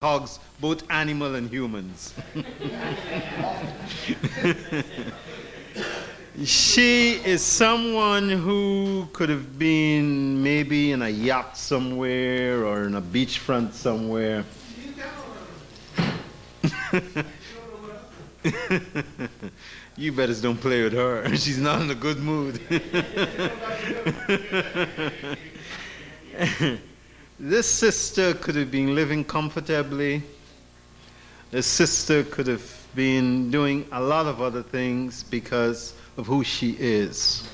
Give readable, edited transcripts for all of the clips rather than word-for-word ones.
hogs, both animal and humans. She is someone who could have been maybe in a yacht somewhere or in a beachfront somewhere. You better don't play with her. She's not in a good mood. This sister could have been living comfortably. This sister could have been doing a lot of other things because of who she is.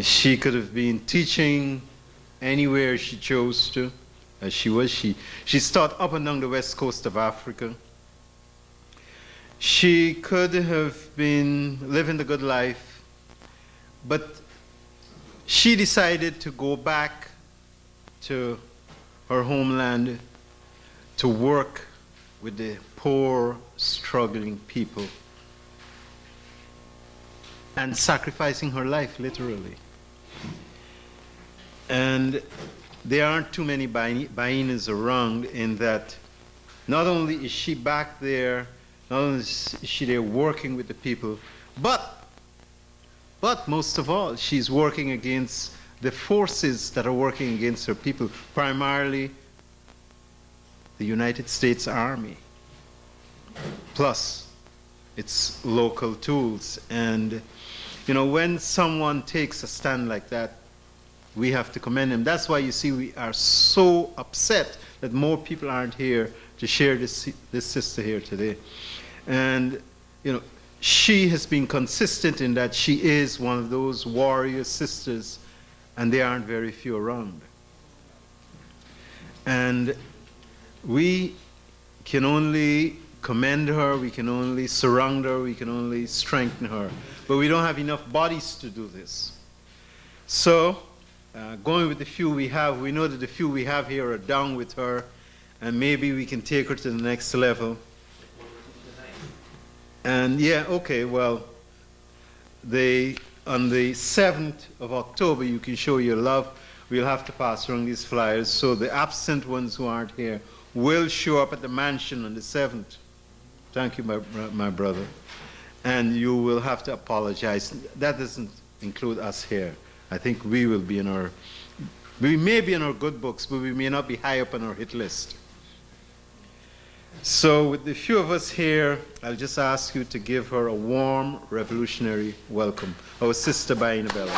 She could have been teaching anywhere she chose to, as she was. She's taught up and down the west coast of Africa. She could have been living the good life, but she decided to go back to her homeland to work with the poor, struggling people, and sacrificing her life, literally. And there aren't too many Bayyinahs around, in that not only is she back there, not only is she there working with the people, but most of all, she's working against the forces that are working against her people, primarily the United States Army, plus its local tools. And you know, when someone takes a stand like that, we have to commend him. That's why you see we are so upset that more people aren't here to share this sister here today. And you know, she has been consistent in that she is one of those warrior sisters, and there aren't very few around. And we can only commend her, we can only surround her, we can only strengthen her. But we don't have enough bodies to do this. So, going with the few we have, we know that the few we have here are down with her, and maybe we can take her to the next level. And yeah, okay, well, on the 7th of October, you can show your love. We'll have to pass around these flyers, so the absent ones who aren't here will show up at the mansion on the 7th. Thank you, my brother. And you will have to apologize. That doesn't include us here. I think we will be we may be in our good books, but we may not be high up on our hit list. So with the few of us here, I'll just ask you to give her a warm, revolutionary welcome. Our sister Bayyinah Bello.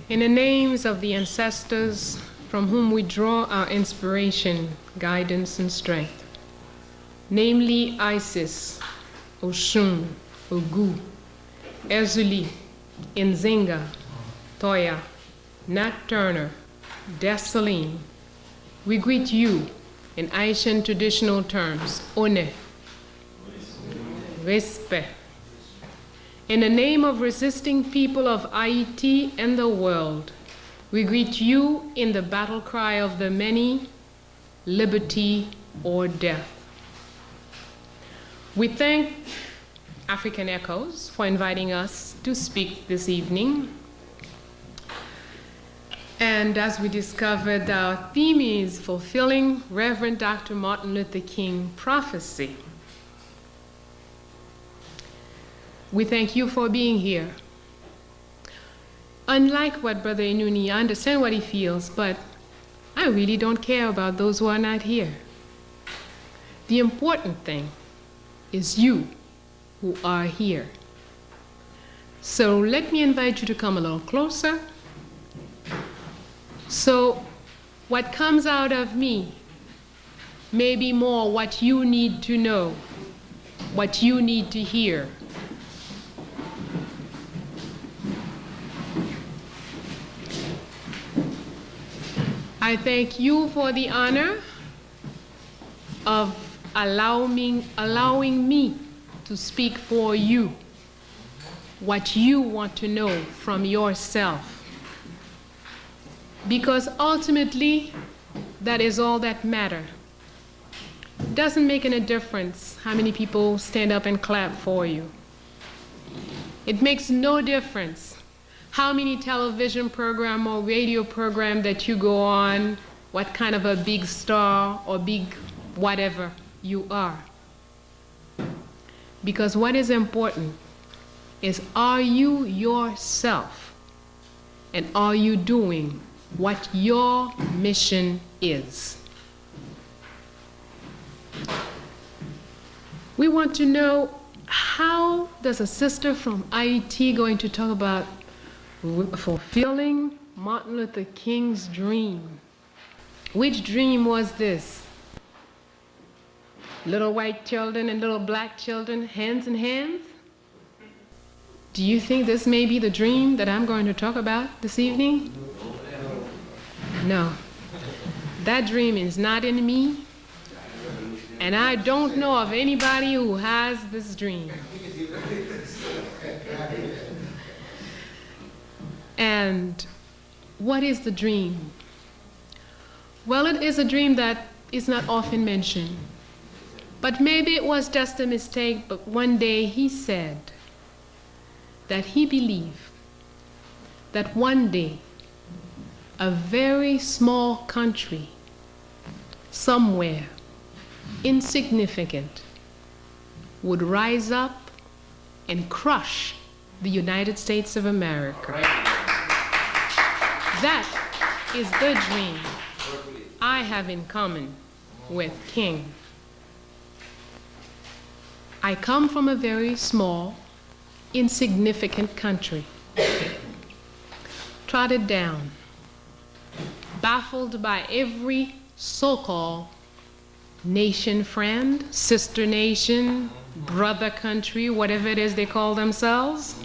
In the names of the ancestors from whom we draw our inspiration, guidance, and strength, namely Isis, Oshun, Ogu, Ezuli, Nzinga, Toya, Nat Turner, Dessalines, we greet you in Haitian traditional terms, One, Respect. In the name of resisting people of Haiti and the world, we greet you in the battle cry of the many, liberty or death. We thank African Echoes for inviting us to speak this evening. And as we discovered, our theme is fulfilling Reverend Dr. Martin Luther King prophecy. We thank you for being here. Unlike what Brother Inuni, I understand what he feels, but I really don't care about those who are not here. The important thing is you who are here. So let me invite you to come a little closer. So what comes out of me may be more what you need to know, what you need to hear. I thank you for the honor of allowing me to speak for you, what you want to know from yourself. Because ultimately, that is all that matters. It doesn't make any difference how many people stand up and clap for you. It makes no difference how many television program or radio program that you go on, what kind of a big star or big whatever you are. Because what is important is, are you yourself? And are you doing what your mission is? We want to know, how does a sister from Haiti going to talk about fulfilling Martin Luther King's dream? Which dream was this? Little white children and little black children, hands in hands? Do you think this may be the dream that I'm going to talk about this evening? No. That dream is not in me, and I don't know of anybody who has this dream. And what is the dream? Well, it is a dream that is not often mentioned. But maybe it was just a mistake, but one day he said that he believed that one day a very small country, somewhere insignificant, would rise up and crush the United States of America. That is the dream I have in common with King. I come from a very small, insignificant country, trodden down, baffled by every so-called nation friend, sister nation, brother country, whatever it is they call themselves,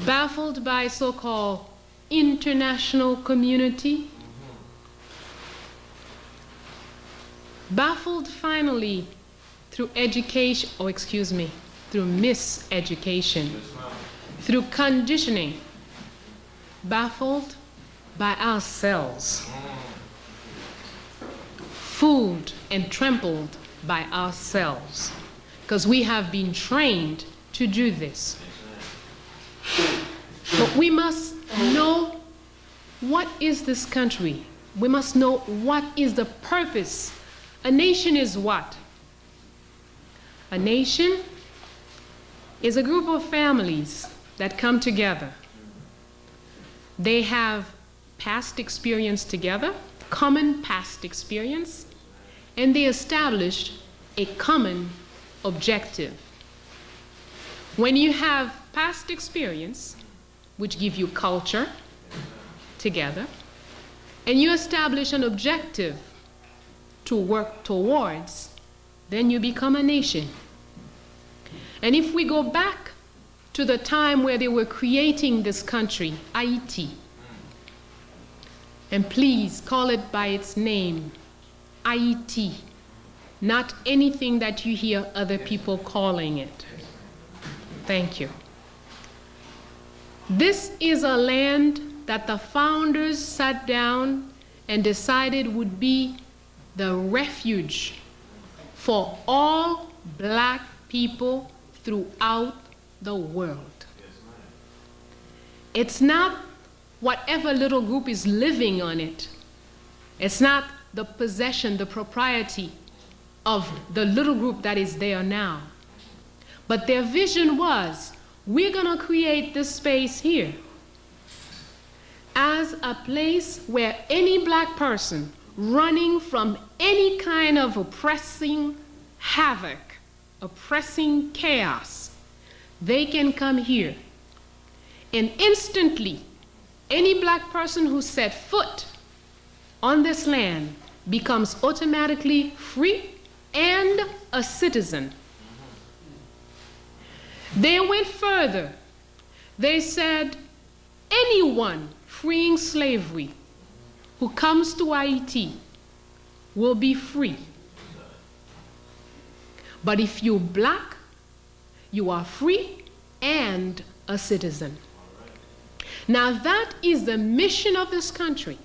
baffled by so-called international community, baffled finally through education, through miseducation, through conditioning, baffled by ourselves, fooled and trampled by ourselves, because we have been trained to do this. But we must know, what is this country? We must know what is the purpose. A nation is what? A nation is a group of families that come together. They have past experience together, common past experience, and they established a common objective. When you have past experience, which give you culture together, and you establish an objective to work towards, then you become a nation. And if we go back to the time where they were creating this country, Haiti, and please call it by its name, Haiti, not anything that you hear other people calling it. Thank you. This is a land that the founders sat down and decided would be the refuge for all black people throughout the world. It's not whatever little group is living on it. It's not the possession, the propriety of the little group that is there now. But their vision was, we're going to create this space here as a place where any black person running from any kind of oppressing havoc, oppressing chaos, they can come here. And instantly, any black person who set foot on this land becomes automatically free and a citizen. They went further. They said anyone freeing slavery who comes to Haiti will be free. But if you're black, you are free and a citizen. Now that is the mission of this country.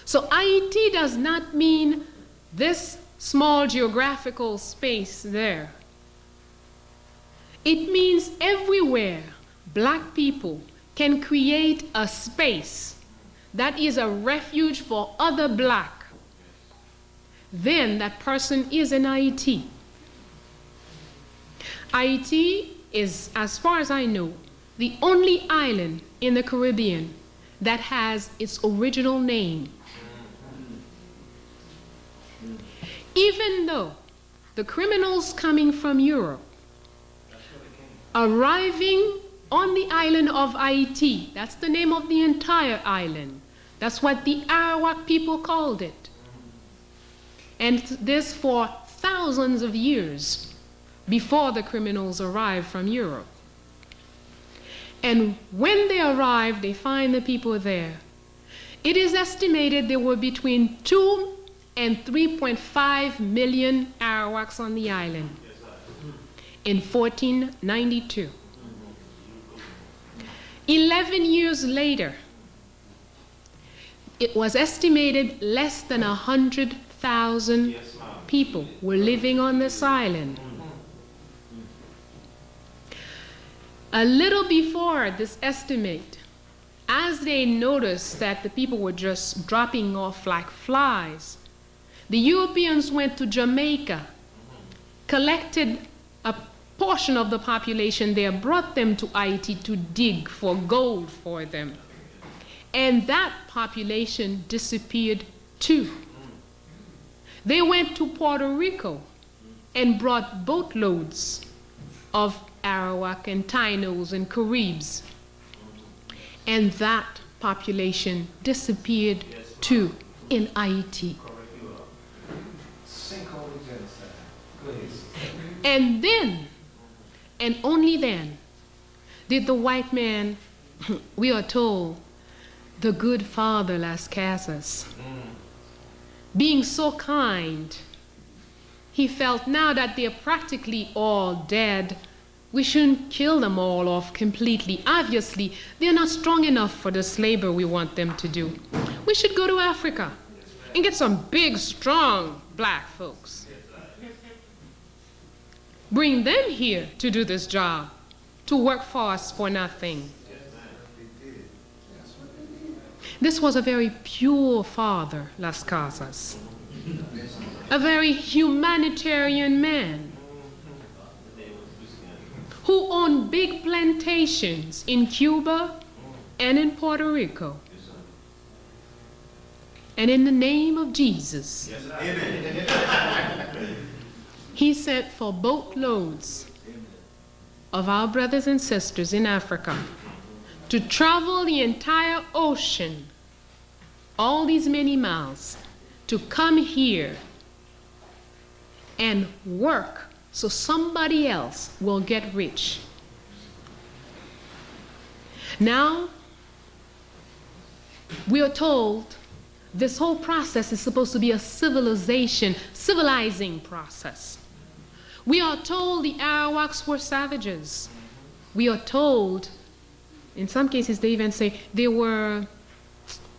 So Haiti does not mean this small geographical space there. It means everywhere black people can create a space that is a refuge for other black, then that person is in Haiti. Haiti is, as far as I know, the only island in the Caribbean that has its original name. Even though the criminals coming from Europe, arriving on the island of Haiti, that's the name of the entire island. That's what the Arawak people called it. And this for thousands of years before the criminals arrived from Europe. And when they arrived, they find the people there. It is estimated there were between 2 and 3.5 million Arawaks on the island in 1492. 11 years later, it was estimated less than 100,000 people were living on this island. A little before this estimate, as they noticed that the people were just dropping off like flies, the Europeans went to Jamaica, collected a portion of the population there, brought them to Haiti to dig for gold for them. And that population disappeared too. They went to Puerto Rico and brought boatloads of Arawak and Tainos and Caribs. And that population disappeared too in Haiti. And then, and only then, did the white man, we are told, the good father Las Casas, being so kind, he felt now that they're practically all dead, we shouldn't kill them all off completely. Obviously, they're not strong enough for this labor we want them to do. We should go to Africa and get some big, strong black folks. Bring them here to do this job, to work for us for nothing. This was a very pure father, Las Casas, a very humanitarian man who owned big plantations in Cuba and in Puerto Rico. And in the name of Jesus, he sent for boatloads of our brothers and sisters in Africa to travel the entire ocean, all these many miles, to come here and work so somebody else will get rich. Now, we are told this whole process is supposed to be a civilizing process. We are told the Arawaks were savages. We are told, in some cases they even say they were,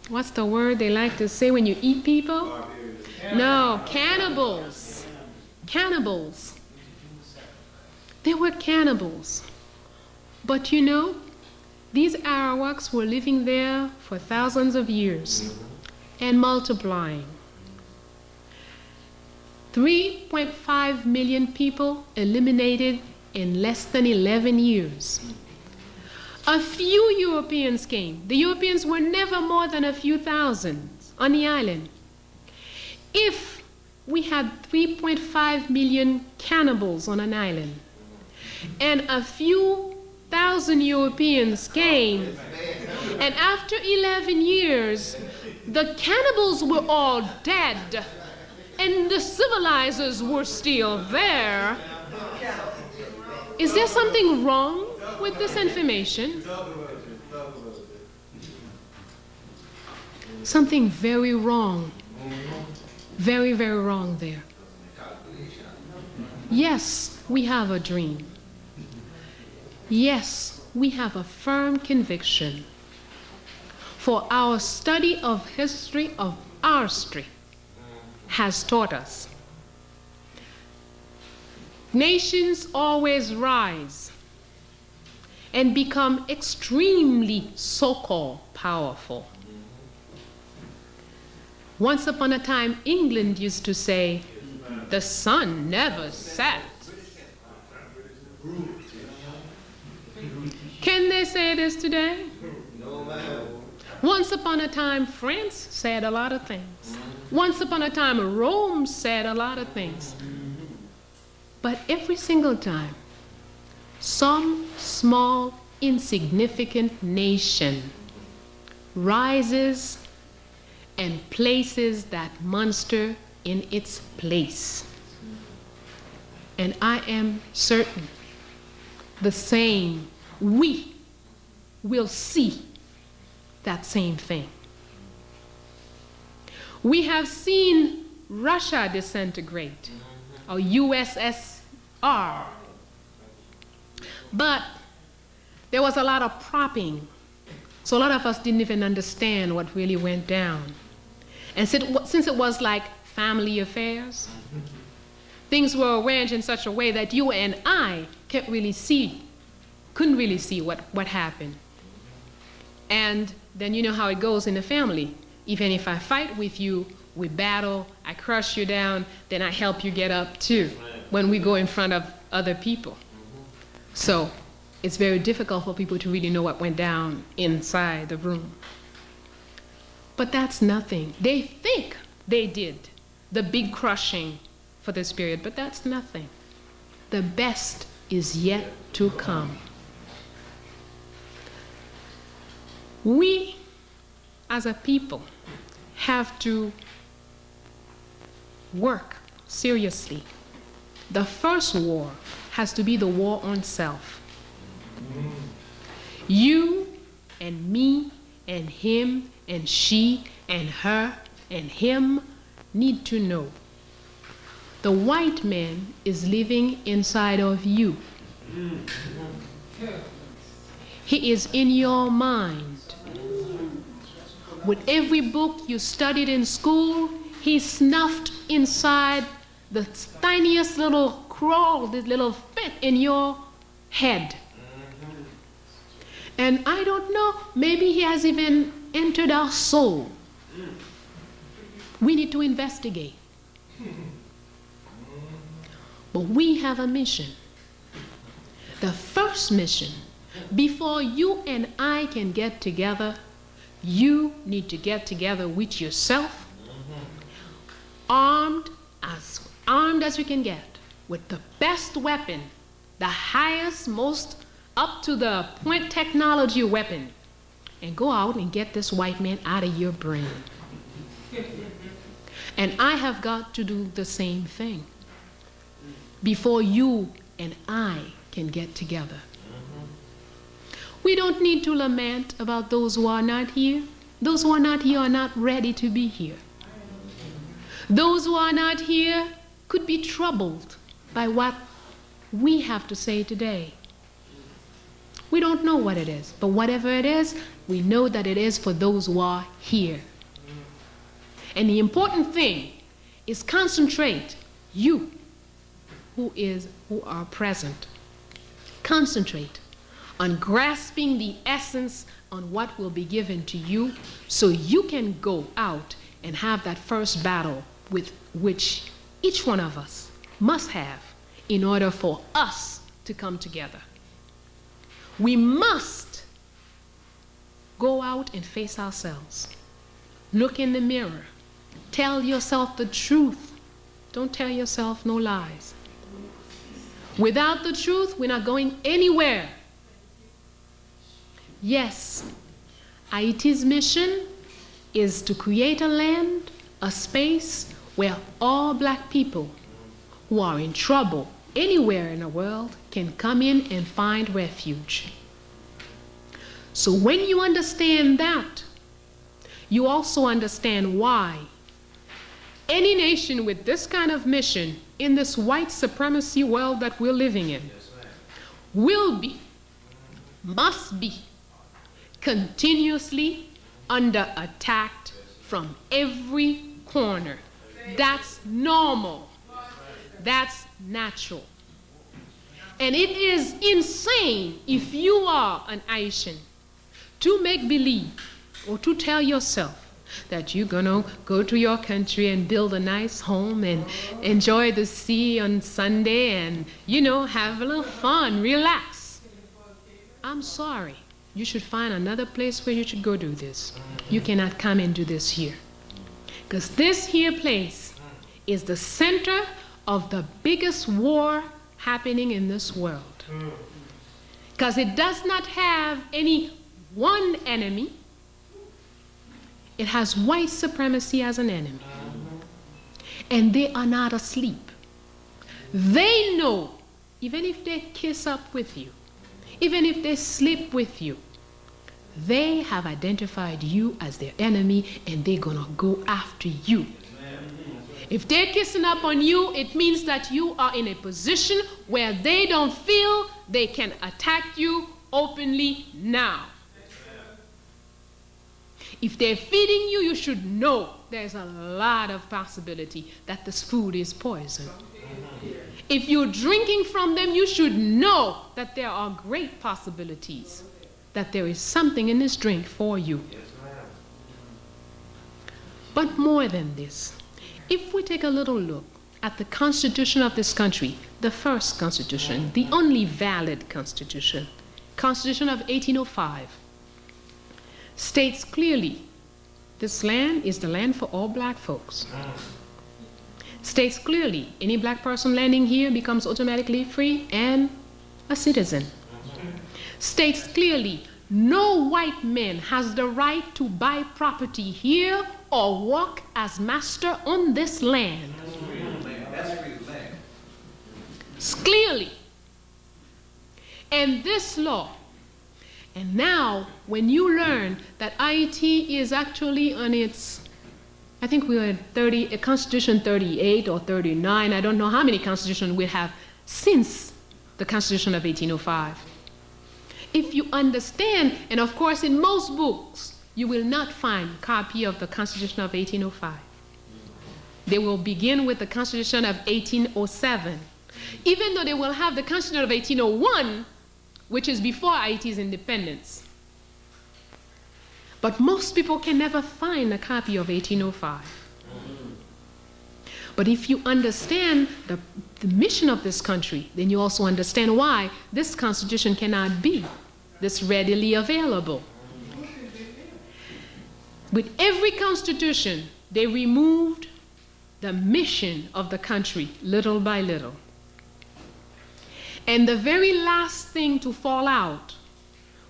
what's the word they like to say when you eat people? No, cannibals. Cannibals. They were cannibals. But you know, these Arawaks were living there for thousands of years and multiplying. 3.5 million people eliminated in less than 11 years. A few Europeans came. The Europeans were never more than a few thousand on the island. If we had 3.5 million cannibals on an island, and a few thousand Europeans came, and after 11 years, the cannibals were all dead, and the civilizers were still there. Is there something wrong with this information? Something very wrong. Very, very wrong there. Yes, we have a dream. Yes, we have a firm conviction. For our study of history of our street has taught us. Nations always rise and become extremely so-called powerful. Once upon a time, England used to say, the sun never set. Can they say this today? No, ma'am. Once upon a time, France said a lot of things. Once upon a time, Rome said a lot of things. But every single time, some small, insignificant nation rises and places that monster in its place. And I am certain the same, we will see that same thing. We have seen Russia disintegrate, or USSR. But there was a lot of propping. So a lot of us didn't even understand what really went down. And since it was like family affairs, things were arranged in such a way that you and I couldn't really see what happened. And then you know how it goes in the family. Even if I fight with you, we battle, I crush you down, then I help you get up too when we go in front of other people. So it's very difficult for people to really know what went down inside the room. But that's nothing. They think they did the big crushing for this period, but that's nothing. The best is yet to come. We, as a people, have to work seriously. The first war has to be the war on self. You and me and him and she and her and him need to know the white man is living inside of you. He is in your mind. With every book you studied in school, he snuffed inside the tiniest little crawl, this little fit in your head. And I don't know, maybe he has even entered our soul. We need to investigate. But we have a mission. The first mission, before you and I can get together, you need to get together with yourself, armed as you can get, with the best weapon, the highest, most up to the point technology weapon, and go out and get this white man out of your brain. And I have got to do the same thing before you and I can get together. We don't need to lament about those who are not here. Those who are not here are not ready to be here. Those who are not here could be troubled by what we have to say today. We don't know what it is, but whatever it is, we know that it is for those who are here. And the important thing is concentrate, you who are present. Concentrate on grasping the essence on what will be given to you so you can go out and have that first battle with which each one of us must have in order for us to come together. We must go out and face ourselves. Look in the mirror. Tell yourself the truth. Don't tell yourself no lies. Without the truth, we're not going anywhere. Yes, Haiti's mission is to create a land, a space where all black people who are in trouble anywhere in the world can come in and find refuge. So when you understand that, you also understand why any nation with this kind of mission in this white supremacy world that we're living in will be, must be, continuously under attack from every corner. That's normal. That's natural. And it is insane if you are an Haitian to make believe or to tell yourself that you're going to go to your country and build a nice home and enjoy the sea on Sunday and, you know, have a little fun, relax. I'm sorry. You should find another place where you should go do this. You cannot come and do this here. Because this here place is the center of the biggest war happening in this world. Because it does not have any one enemy. It has white supremacy as an enemy. And they are not asleep. They know, even if they kiss up with you, even if they sleep with you, they have identified you as their enemy and they're gonna go after you. If they're kissing up on you, it means that you are in a position where they don't feel they can attack you openly now. If they're feeding you, you should know there's a lot of possibility that this food is poison. If you're drinking from them, you should know that there are great possibilities that there is something in this drink for you. But more than this, if we take a little look at the Constitution of this country, the first Constitution, the only valid Constitution, Constitution of 1805, states clearly this land is the land for all black folks. States clearly any black person landing here becomes automatically free and a citizen. States clearly no white man has the right to buy property here or walk as master on this land. That's free land. Clearly. And this law, and now when you learn that Haiti is actually on its, I think we were at Constitution 38 or 39, I don't know how many constitutions we have since the Constitution of 1805. If you understand, and of course in most books, you will not find a copy of the Constitution of 1805. They will begin with the Constitution of 1807, even though they will have the Constitution of 1801, which is before Haiti's independence. But most people can never find a copy of 1805. But if you understand the mission of this country, then you also understand why this Constitution cannot be this readily available. With every Constitution, they removed the mission of the country little by little. And the very last thing to fall out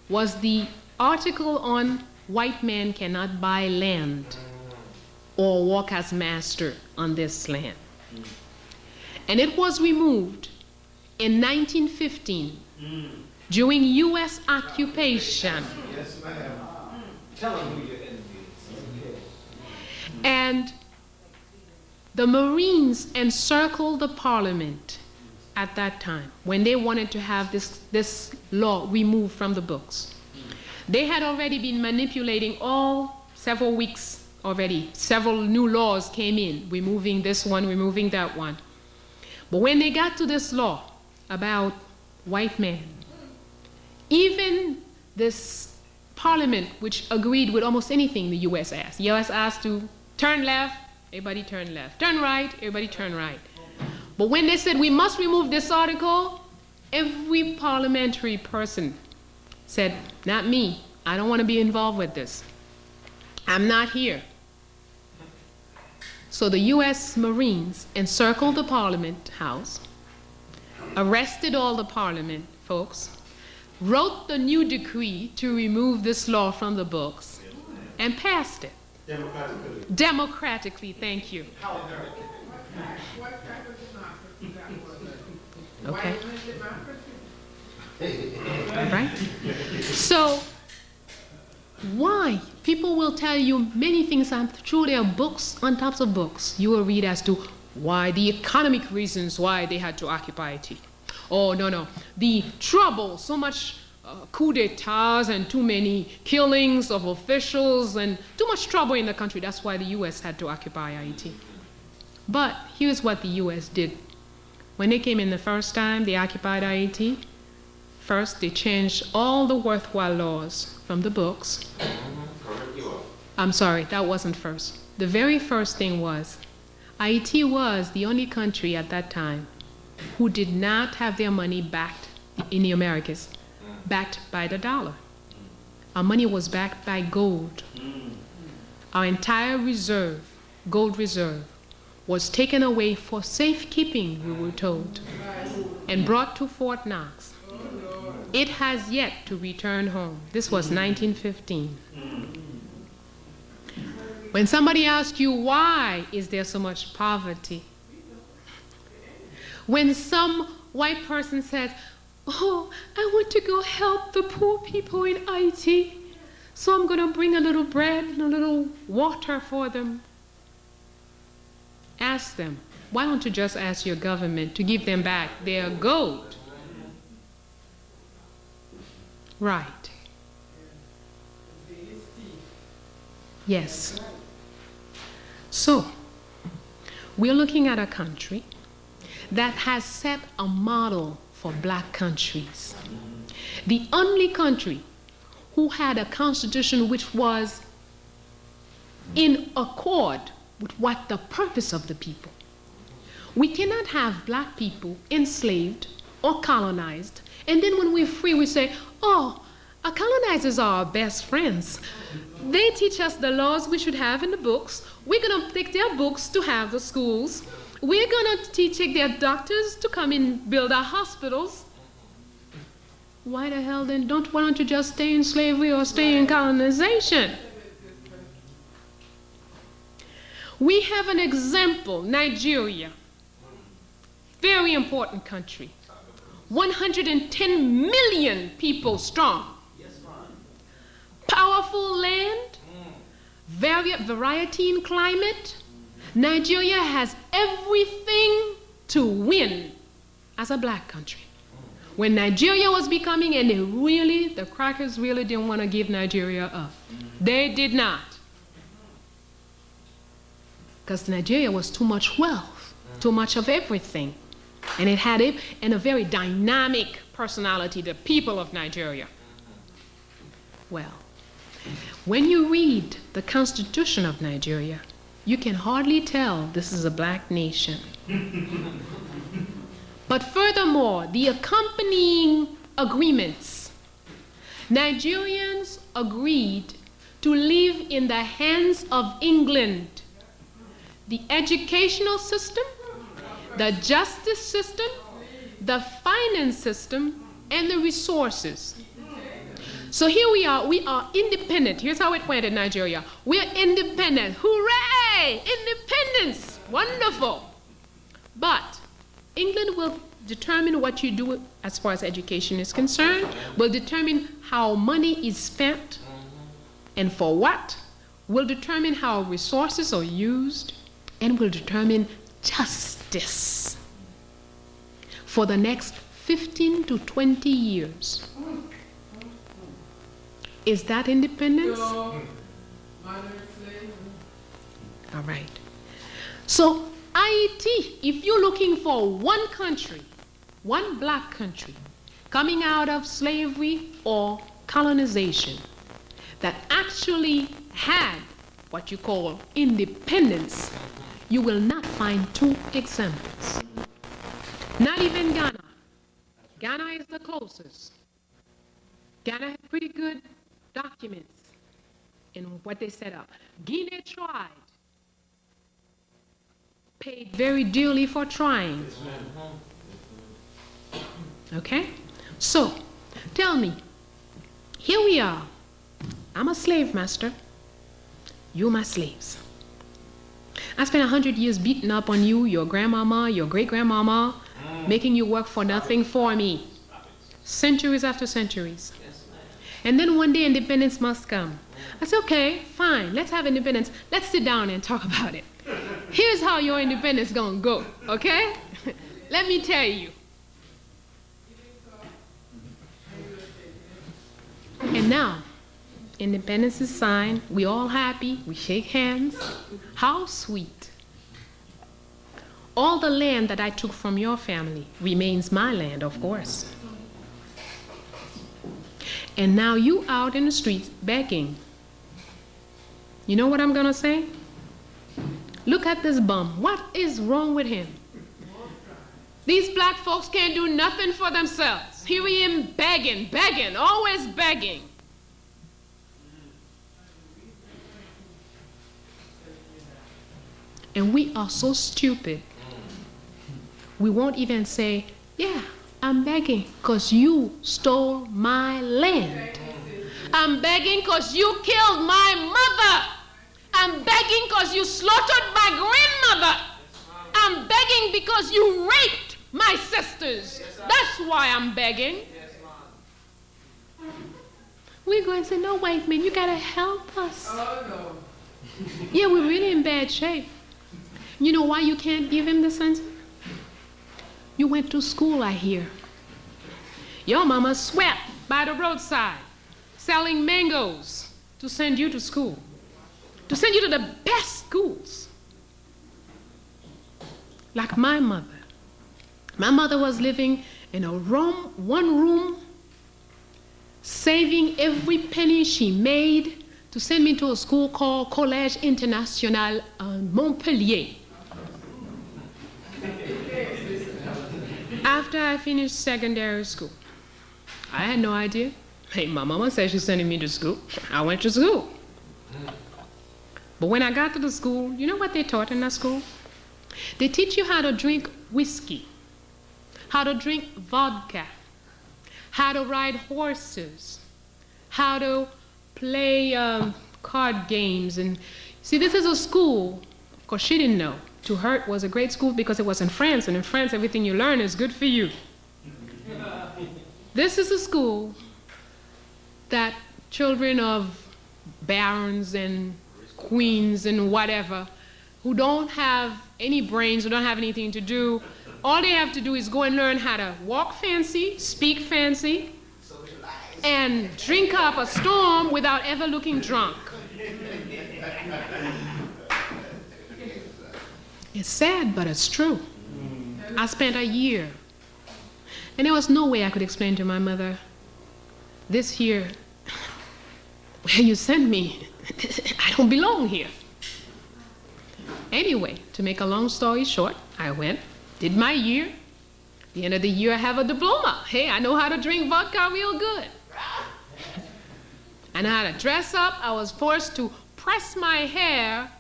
was the article on white man cannot buy land or walk as master on this land. And it was removed in 1915 during U.S. occupation. Yes, ma'am. Tell them who your enemy is. And the Marines encircled the Parliament at that time when they wanted to have this law removed from the books. They had already been manipulating several weeks already. Several new laws came in, removing this one, removing that one. But when they got to this law about white men, even this Parliament, which agreed with almost anything the U.S. asked. The U.S. asked to turn left, everybody turned left. Turn right, everybody turned right. But when they said we must remove this article, every parliamentary person said, not me. I don't want to be involved with this. I'm not here. So the U.S. Marines encircled the Parliament House, arrested all the Parliament folks, wrote the new decree to remove this law from the books, and passed it. Democratically. Democratically, thank you. What type of democracy that was? Okay. White democracy? Right? So Why? People will tell you many things through their books, on tops of books. You will read as to why, the economic reasons why they had to occupy Haiti. Oh, no. The trouble, so much coup d'etats and too many killings of officials and too much trouble in the country. That's why the U.S. had to occupy Haiti. But here's what the U.S. did. When they came in the first time, they occupied Haiti. First, they changed all the worthwhile laws from the books. I'm sorry, that wasn't first. The very first thing was, Haiti was the only country at that time who did not have their money backed in the Americas, backed by the dollar. Our money was backed by gold. Our entire reserve, gold reserve, was taken away for safekeeping, we were told, and brought to Fort Knox. It has yet to return home. This was 1915. When somebody asks you, why is there so much poverty? When some white person says, oh, I want to go help the poor people in Haiti, so I'm going to bring a little bread and a little water for them. Ask them, why don't you just ask your government to give them back their gold? Right. Yes. So, we're looking at a country that has set a model for black countries. The only country who had a constitution which was in accord with what the purpose of the people. We cannot have black people enslaved or colonized, and then when we're free we say, oh, our colonizers are our best friends. They teach us the laws we should have in the books. We're going to take their books to have the schools. We're going to take their doctors to come and build our hospitals. Why the hell then why don't you just stay in slavery or stay in colonization? We have an example, Nigeria. Very important country. 110 million people strong. Powerful land, variety in climate. Nigeria has everything to win as a black country. When Nigeria was becoming, and the crackers really didn't want to give Nigeria up. They did not. Because Nigeria was too much wealth, too much of everything. And it had a very dynamic personality, the people of Nigeria. Well, when you read the Constitution of Nigeria, you can hardly tell this is a black nation. But furthermore, the accompanying agreements, Nigerians agreed to live in the hands of England. The educational system, the justice system, the finance system, and the resources. So here we are independent. Here's how it went in Nigeria. We're independent. Hooray! Independence! Wonderful. But England will determine what you do as far as education is concerned, will determine how money is spent and for what, will determine how resources are used, and will determine justice for the next 15 to 20 years. Is that independence? No. Modern slavery. All right. So, Haiti, if you're looking for one country, one black country, coming out of slavery or colonization, that actually had what you call independence, you will not find two examples. Not even Ghana. Ghana is the closest. Ghana had pretty good documents in what they set up. Guinea tried. Paid very dearly for trying. Okay? So, tell me, here we are. I'm a slave master. You're my slaves. I spent 100 years beating up on you, your grandmama, your great-grandmama, making you work for nothing for me. Centuries after centuries. And then one day independence must come. I said, okay, fine, let's have independence. Let's sit down and talk about it. Here's how your independence gonna go, okay? Let me tell you. And now, independence is signed. We all happy. We shake hands. How sweet. All the land that I took from your family remains my land, of course. And now you out in the streets begging. You know what I'm gonna say? Look at this bum. What is wrong with him? These black folks can't do nothing for themselves. Here we am begging, begging, always begging. And we are so stupid. We won't even say, yeah, I'm begging because you stole my land. I'm begging because you killed my mother. I'm begging because you slaughtered my grandmother. I'm begging because you raped my sisters. That's why I'm begging. We're going to say, no, white man, you got to help us. Oh, no. Yeah, we're really in bad shape. You know why you can't give him the sense? You went to school, I hear. Your mama sweat by the roadside, selling mangoes to send you to school, to send you to the best schools. Like my mother. My mother was living in a room, one room, saving every penny she made to send me to a school called Collège International Montpellier. After I finished secondary school, I had no idea. Hey, my mama said she's sending me to school. I went to school. But when I got to the school, you know what they taught in that school? They teach you how to drink whiskey, how to drink vodka, how to ride horses, how to play card games. And see, this is a school, of course she didn't know. To her it was a great school because it was in France, and in France everything you learn is good for you. This is a school that children of barons and queens and whatever, who don't have any brains, who don't have anything to do, all they have to do is go and learn how to walk fancy, speak fancy, and drink up a storm without ever looking drunk. It's sad, but it's true. I spent a year, and there was no way I could explain to my mother, this here, where you sent me, I don't belong here. Anyway, to make a long story short, I went, did my year. At the end of the year, I have a diploma. Hey, I know how to drink vodka real good. I know how to dress up. I was forced to press my hair.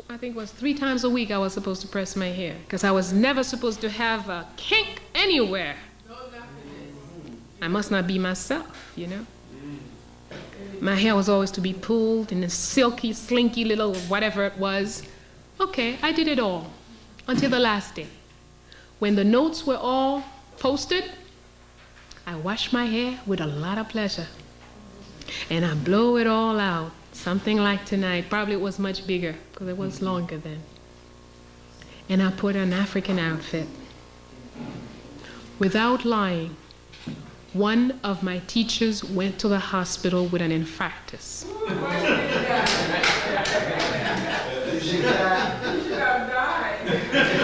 I think it was 3 times a week I was supposed to press my hair because I was never supposed to have a kink anywhere. I must not be myself, you know. My hair was always to be pulled in a silky, slinky little whatever it was. Okay, I did it all until the last day. When the notes were all posted, I washed my hair with a lot of pleasure. And I blow it all out, something like tonight. Probably it was much bigger because it was longer then. And I put an African outfit. Without lying, one of my teachers went to the hospital with an infarctus.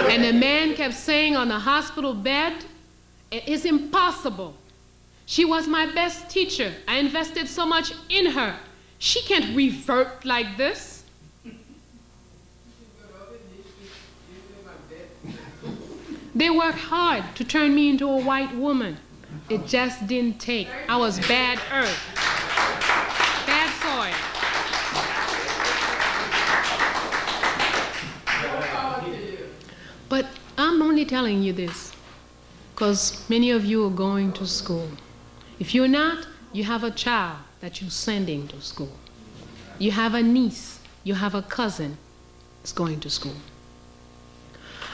And the man kept saying on the hospital bed, it is impossible. She was my best teacher. I invested so much in her. She can't revert like this. They worked hard to turn me into a white woman. It just didn't take. I was bad earth, bad soil. But I'm only telling you this because many of you are going to school. If you're not, you have a child that you're sending to school. You have a niece, you have a cousin that's going to school.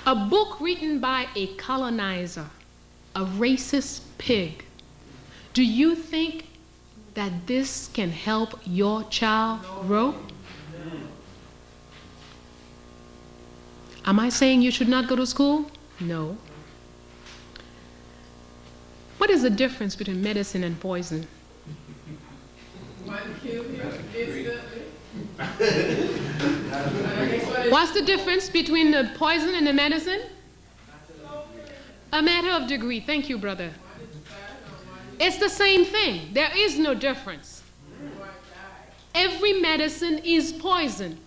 A book written by a colonizer, a racist pig. Do you think that this can help your child grow? Am I saying you should not go to school? No. What is the difference between medicine and poison? One kill you instantly. What's the difference between the poison and the medicine? A matter of degree. Thank you, brother. It's the same thing. There is no difference. Every medicine is poison.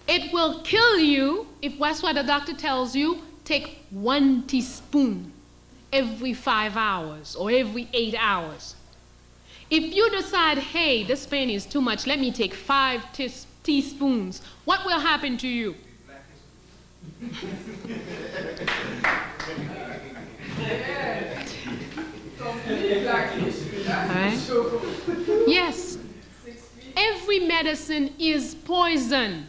It will kill you if that's what the doctor tells you. Take 1 teaspoon every 5 hours or every 8 hours. If you decide, hey, this pain is too much, let me take 5 teaspoons, what will happen to you? Right? Yes. Every medicine is poison.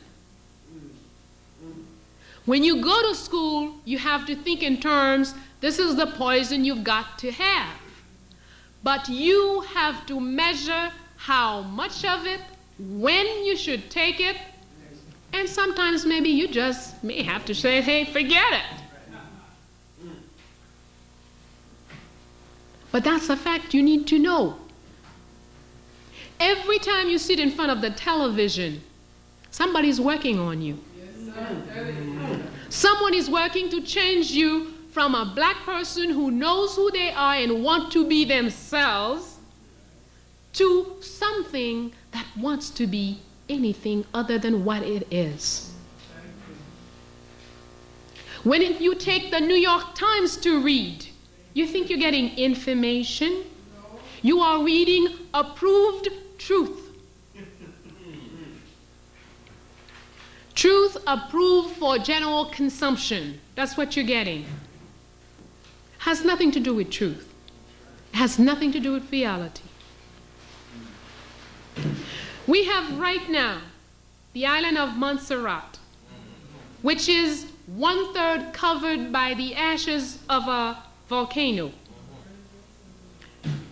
When you go to school, you have to think in terms, this is the poison you've got to have. But you have to measure how much of it, when you should take it, and sometimes maybe you just may have to say, hey, forget it. But that's a fact you need to know. Every time you sit in front of the television, somebody's working on you. Someone is working to change you from a black person who knows who they are and want to be themselves to something that wants to be anything other than what it is. When you take the New York Times to read, you think you're getting information? You are reading approved truth. Truth approved for general consumption. That's what you're getting. Has nothing to do with truth. Has nothing to do with reality. We have right now the island of Montserrat, which is 1/3 covered by the ashes of a volcano.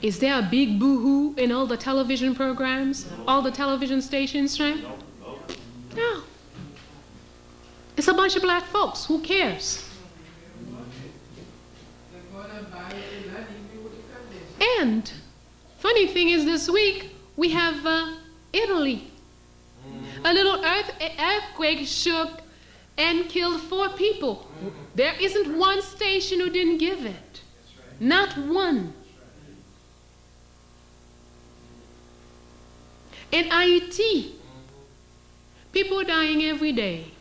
Is there a big boo-hoo in all the television programs, all the television stations, right? No. It's a bunch of black folks. Who cares? And funny thing is, this week we have Italy. A little earthquake shook and killed 4 people. There isn't one station who didn't give it. Not one. In Haiti, people dying every day.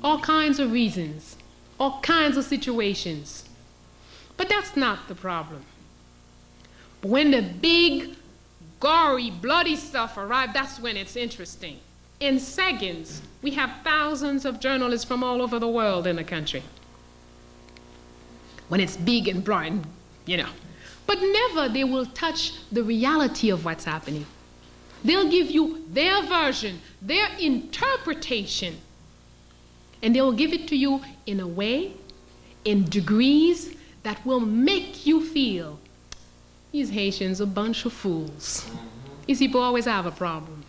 All kinds of reasons, all kinds of situations. But that's not the problem. But when the big, gory, bloody stuff arrives, that's when it's interesting. In seconds, we have thousands of journalists from all over the world in the country. When it's big and bright, you know. But never they will touch the reality of what's happening. They'll give you their version, their interpretation. And they will give it to you in a way, in degrees, that will make you feel, these Haitians are a bunch of fools. These people always have a problem.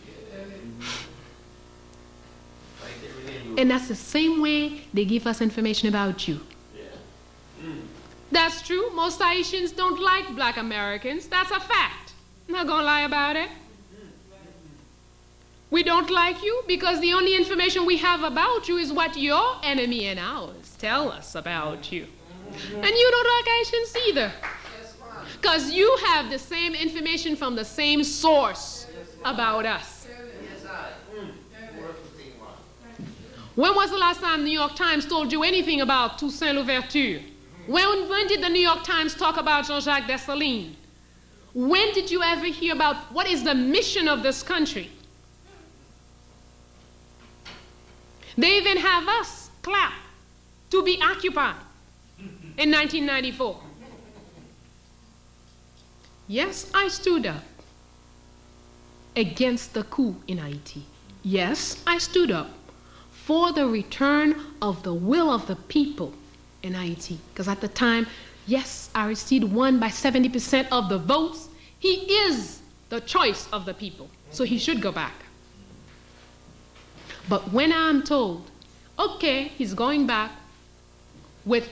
And that's the same way they give us information about you. That's true. Most Haitians don't like black Americans. That's a fact. I'm not going to lie about it. We don't like you because the only information we have about you is what your enemy and ours tell us about you. And you don't like Haitians either. Because you have the same information from the same source about us. When was the last time the New York Times told you anything about Toussaint Louverture? When did the New York Times talk about Jean-Jacques Dessalines? When did you ever hear about what is the mission of this country? They even have us clap to be occupied in 1994. Yes, I stood up against the coup in Haiti. Yes, I stood up for the return of the will of the people in Haiti. Because at the time, yes, Aristide won by 70% of the votes, He is the choice of the people, so he should go back. But when I'm told, okay, he's going back with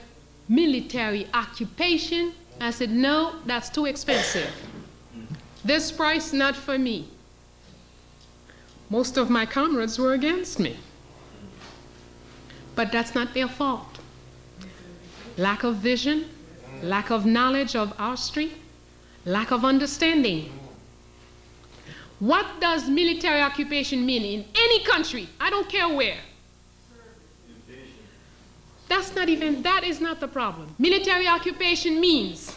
military occupation, I said, no, that's too expensive. This price, not for me. Most of my comrades were against me. But that's not their fault. Lack of vision, lack of knowledge of our street, lack of understanding. What does military occupation mean in any country? I don't care where. That is not the problem. Military occupation means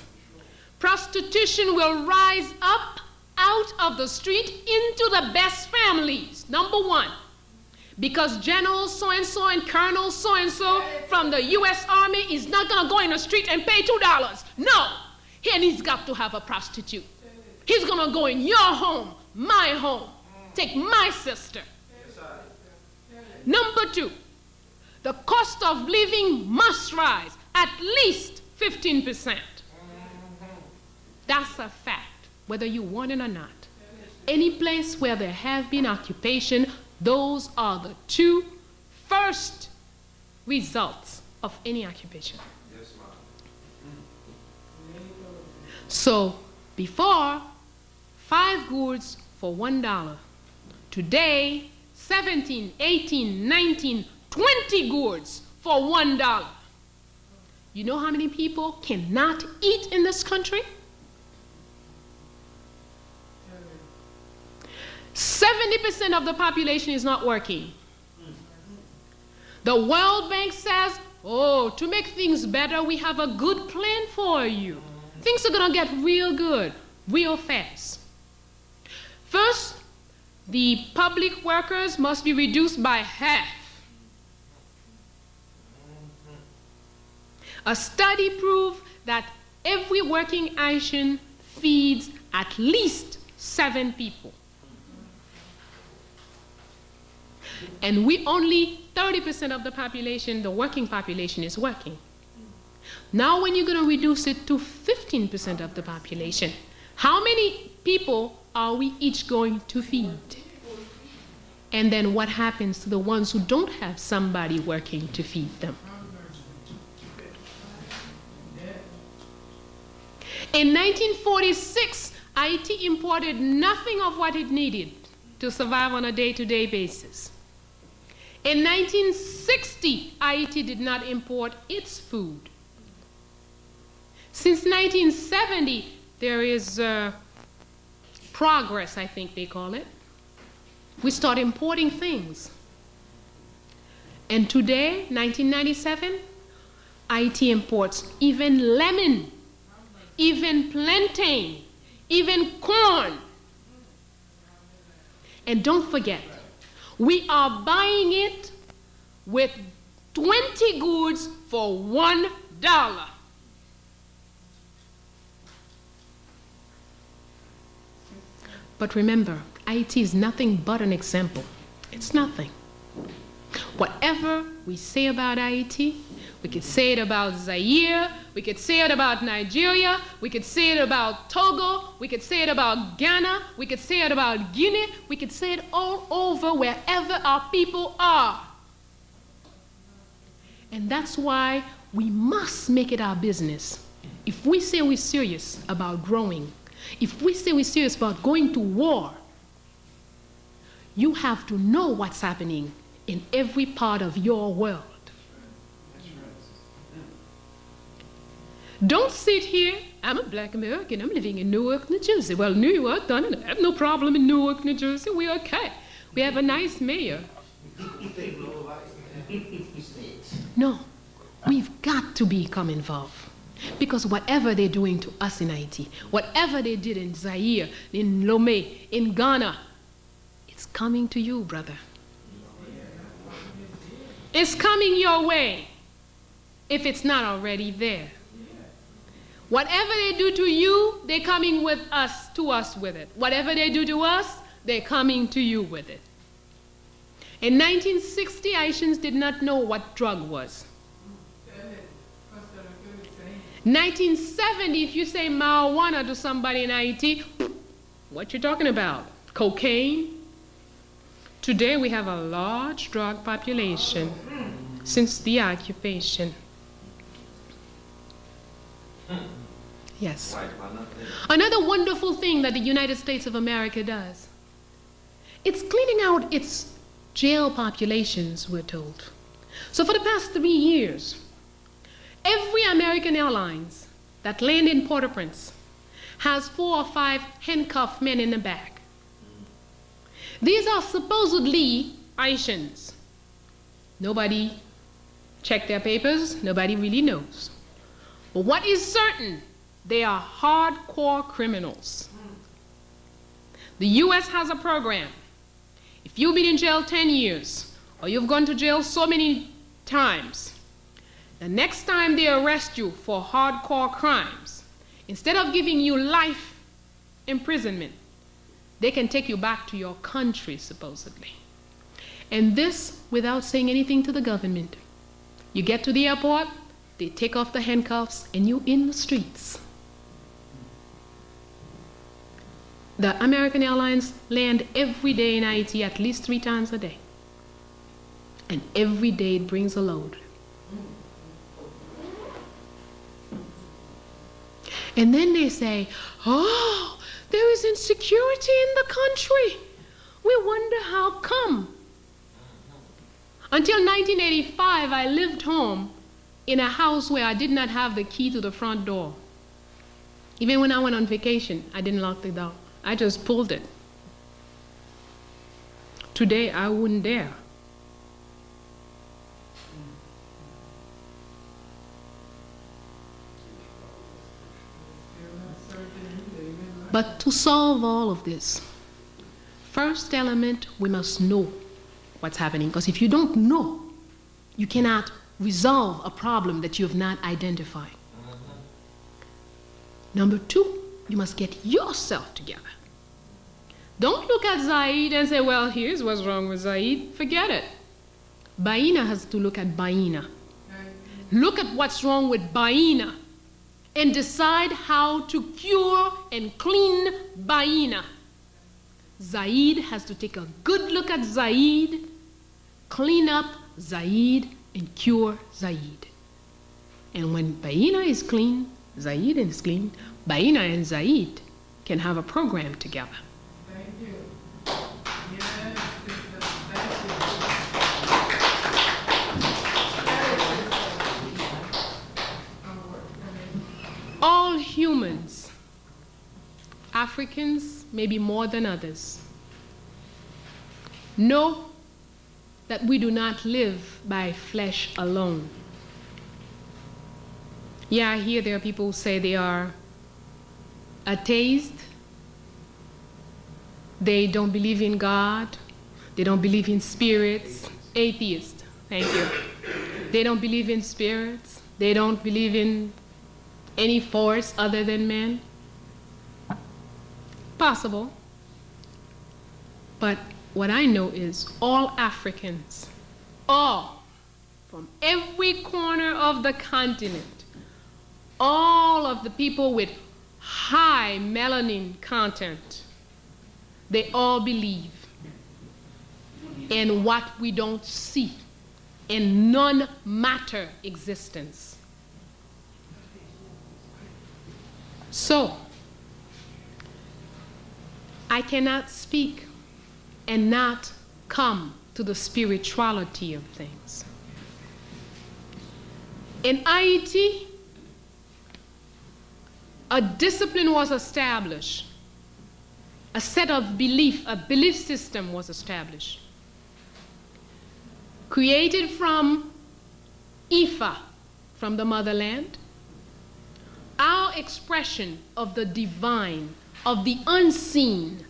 prostitution will rise up out of the street into the best families, number one. Because General so-and-so and Colonel so-and-so from the U.S. Army is not going to go in the street and pay $2. No. And he's got to have a prostitute. He's going to go in your home, my home, take my sister. Number two, the cost of living must rise at least 15%. That's a fact, whether you want it or not. Any place where there have been occupation, those are the two first results of any occupation. Yes, ma'am. So before, 5 goods for $1. Today, 17, 18, 19, 20 goods for $1. You know how many people cannot eat in this country? 70% of the population is not working. The World Bank says, oh, to make things better, we have a good plan for you. Things are going to get real good, real fast. First, the public workers must be reduced by half. A study proved that every working Haitian feeds at least 7 people. And we only 30% of the population, the working population, is working. Now when you're going to reduce it to 15% of the population, how many people are we each going to feed? And then what happens to the ones who don't have somebody working to feed them? In 1946, Haiti imported nothing of what it needed to survive on a day-to-day basis. In 1960, Haiti did not import its food. Since 1970, there is progress, I think they call it. We start importing things. And today, 1997, Haiti imports even lemon, even plantain, even corn. And don't forget, we are buying it with 20 goods for $1. But remember, Haiti is nothing but an example. It's nothing. Whatever we say about Haiti, we could say it about Zaire, we could say it about Nigeria, we could say it about Togo, we could say it about Ghana, we could say it about Guinea, we could say it all over wherever our people are. And that's why we must make it our business. If we say we're serious about growing, if we say we're serious about going to war, you have to know what's happening in every part of your world. Don't sit here, I'm a black American, I'm living in Newark, New Jersey. Well, New York, I have no problem in Newark, New Jersey, we're okay. We have a nice mayor. No, we've got to become involved. Because whatever they're doing to us in Haiti, whatever they did in Zaire, in Lomé, in Ghana, it's coming to you, brother. It's coming your way, if it's not already there. Whatever they do to you, they're coming with us, to us with it. Whatever they do to us, they're coming to you with it. In 1960, Haitians did not know what drug was. 1970, if you say marijuana to somebody in Haiti, what you talking about? Cocaine? Today we have a large drug population since the occupation. Yes. Another wonderful thing that the United States of America does, it's cleaning out its jail populations, we're told. So for the past 3 years, every American Airlines that land in Port-au-Prince has 4 or 5 handcuffed men in the back. These are supposedly Haitians. Nobody checked their papers, nobody really knows. But what is certain, they are hardcore criminals. The US has a program. If you've been in jail 10 years, or you've gone to jail so many times, the next time they arrest you for hardcore crimes, instead of giving you life imprisonment, they can take you back to your country, supposedly. And this without saying anything to the government. You get to the airport, they take off the handcuffs, and you're in the streets. The American Airlines land every day in Haiti at least 3 times a day. And every day it brings a load. And then they say, oh, there is insecurity in the country. We wonder how come. Until 1985, I lived home in a house where I did not have the key to the front door. Even when I went on vacation, I didn't lock the door. I just pulled it. Today, I wouldn't dare. But to solve all of this, first element, we must know what's happening. Because if you don't know, you cannot resolve a problem that you have not identified. Number 2, you must get yourself together. Don't look at Zaid and say, well, here's what's wrong with Zaid. Forget it. Bayyinah has to look at Bayyinah. Look at what's wrong with Bayyinah and decide how to cure and clean Bayyinah. Zaid has to take a good look at Zaid, clean up Zaid, and cure Zaid. And when Bayyinah is clean, Zaid is clean, Bayyinah and Zaid can have a program together. Thank you. Yes, sister, thank you. All humans, Africans maybe more than others, know that we do not live by flesh alone. Yeah, I hear there are people who say they are atheist. They don't believe in God. They don't believe in spirits. Atheist. Thank you. They don't believe in spirits. They don't believe in any force other than man. Possible. But what I know is all Africans, all, from every corner of the continent, all of the people with high melanin content, they all believe in what we don't see, in non-matter existence. So, I cannot speak and not come to the spirituality of things. In Haiti, a discipline was established. A set of belief, a belief system was established. Created from Ifa, from the motherland. Our expression of the divine, of the unseen,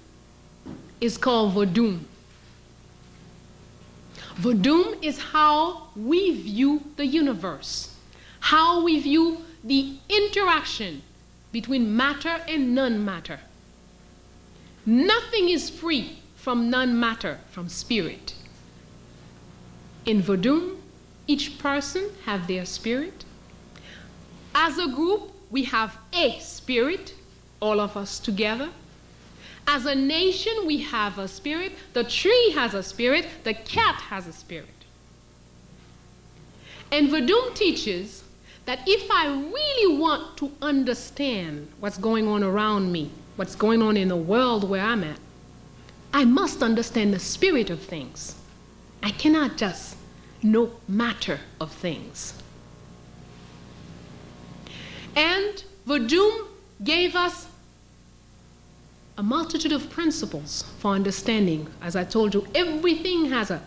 is called Vodun. Vodun is how we view the universe, how we view the interaction between matter and non-matter. Nothing is free from non-matter, from spirit. In Vodun, each person have their spirit. As a group, we have a spirit, all of us together. As a nation, we have a spirit. The tree has a spirit. The cat has a spirit. And Verdum teaches that if I really want to understand what's going on around me, what's going on in the world where I'm at, I must understand the spirit of things. I cannot just know matter of things. And Verdum gave us a multitude of principles for understanding. As I told you, everything has a...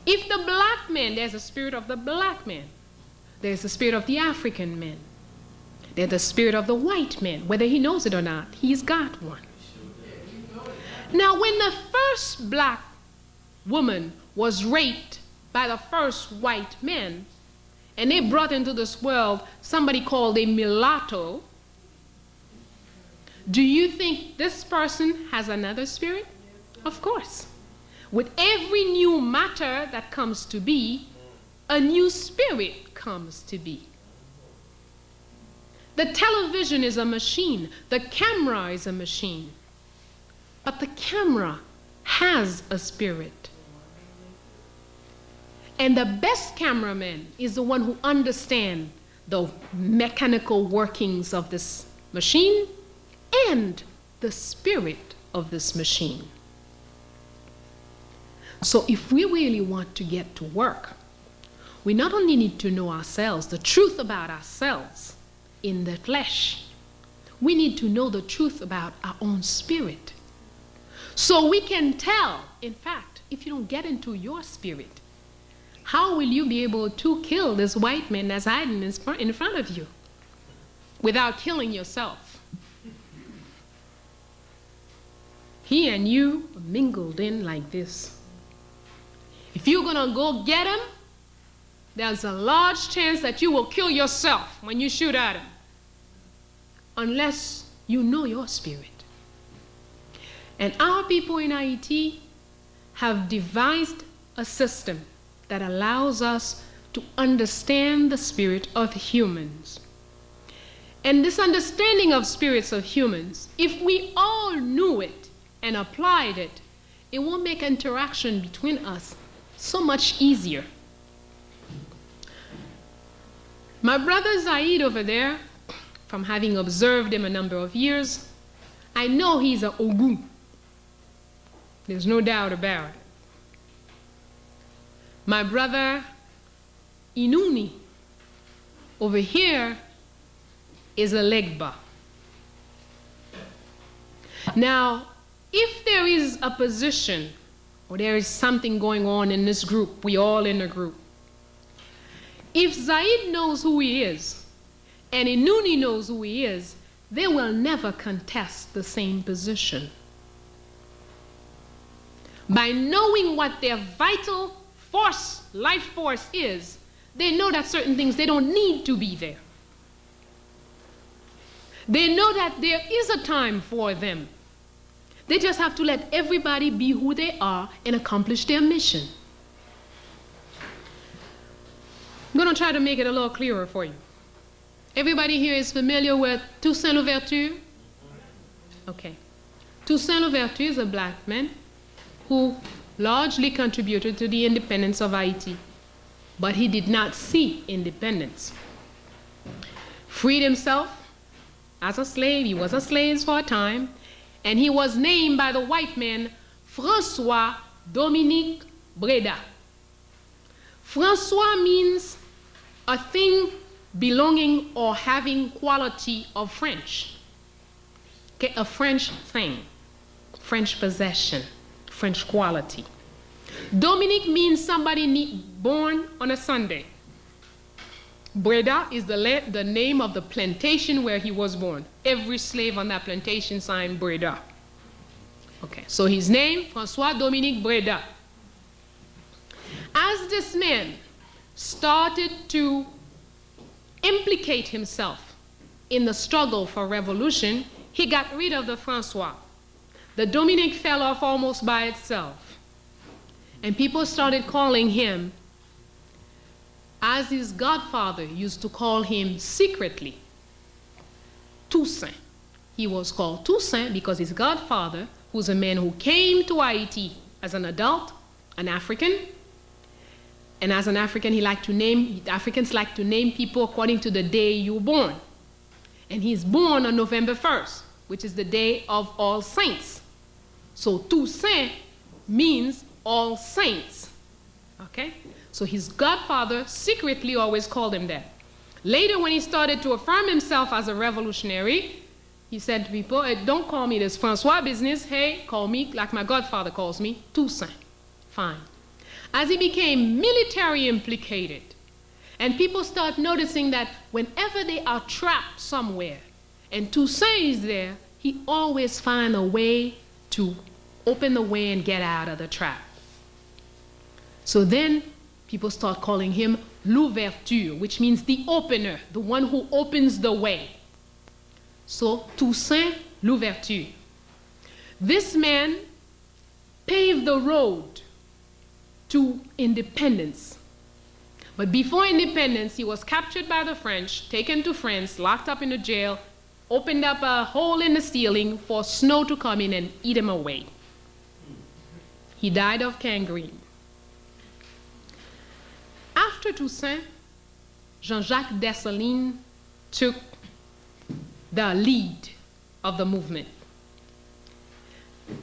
If the black man, there's a spirit of the black man. There's the spirit of the African man. There's the spirit of the white man. Whether he knows it or not, he's got one. Now, when the first black woman was raped by the first white man, and they brought into this world somebody called a mulatto, do you think this person has another spirit? Of course. With every new matter that comes to be, a new spirit comes to be. The television is a machine. The camera is a machine. But the camera has a spirit. And the best cameraman is the one who understands the mechanical workings of this machine and the spirit of this machine. So if we really want to get to work, we not only need to know ourselves, the truth about ourselves in the flesh, we need to know the truth about our own spirit. So we can tell, in fact, if you don't get into your spirit, how will you be able to kill this white man that's hiding in front of you without killing yourself? He and you are mingled in like this. If you're going to go get him, there's a large chance that you will kill yourself when you shoot at him, unless you know your spirit. And our people in Haiti have devised a system that allows us to understand the spirit of humans. And this understanding of spirits of humans, if we all knew it and applied it, it will make interaction between us so much easier. My brother Zaid over there, from having observed him a number of years, I know he's an Ogu. There's no doubt about it. My brother Inuni over here is a Legba. Now, if there is a position or there is something going on in this group, we all in a group, if Zaid knows who he is and Inuni knows who he is, they will never contest the same position. By knowing what their vital force, life force is, they know that certain things, they don't need to be there. They know that there is a time for them. They just have to let everybody be who they are and accomplish their mission. I'm going to try to make it a little clearer for you. Everybody here is familiar with Toussaint Louverture? Okay. Toussaint Louverture is a black man who largely contributed to the independence of Haiti, but he did not see independence. Freed himself as a slave. He was a slave for a time, and he was named by the white man François Dominique Breda. François means a thing belonging or having quality of French. Okay, a French thing, French possession, French quality. Dominique means somebody born on a Sunday. Breda is the name of the plantation where he was born. Every slave on that plantation signed Breda. Okay, so his name, François Dominique Breda. As this man started to implicate himself in the struggle for revolution, he got rid of the François. The Dominique fell off almost by itself. And people started calling him as his godfather used to call him secretly, Toussaint. He was called Toussaint because his godfather, who's a man who came to Haiti as an adult, an African, and as an African, Africans like to name people according to the day you were born. And he's born on November 1st, which is the day of All Saints. So Toussaint means All Saints. Okay? So his godfather secretly always called him that. Later, when he started to affirm himself as a revolutionary, he said to people, don't call me this Francois business. Hey, call me like my godfather calls me, Toussaint. Fine. As he became military implicated, and people start noticing that whenever they are trapped somewhere, and Toussaint is there, he always finds a way to open the way and get out of the trap. So then people start calling him l'ouverture, which means the opener, the one who opens the way. So Toussaint l'ouverture. This man paved the road to independence. But before independence, he was captured by the French, taken to France, locked up in a jail, opened up a hole in the ceiling for snow to come in and eat him away. He died of gangrene. After Toussaint, Jean-Jacques Dessalines took the lead of the movement.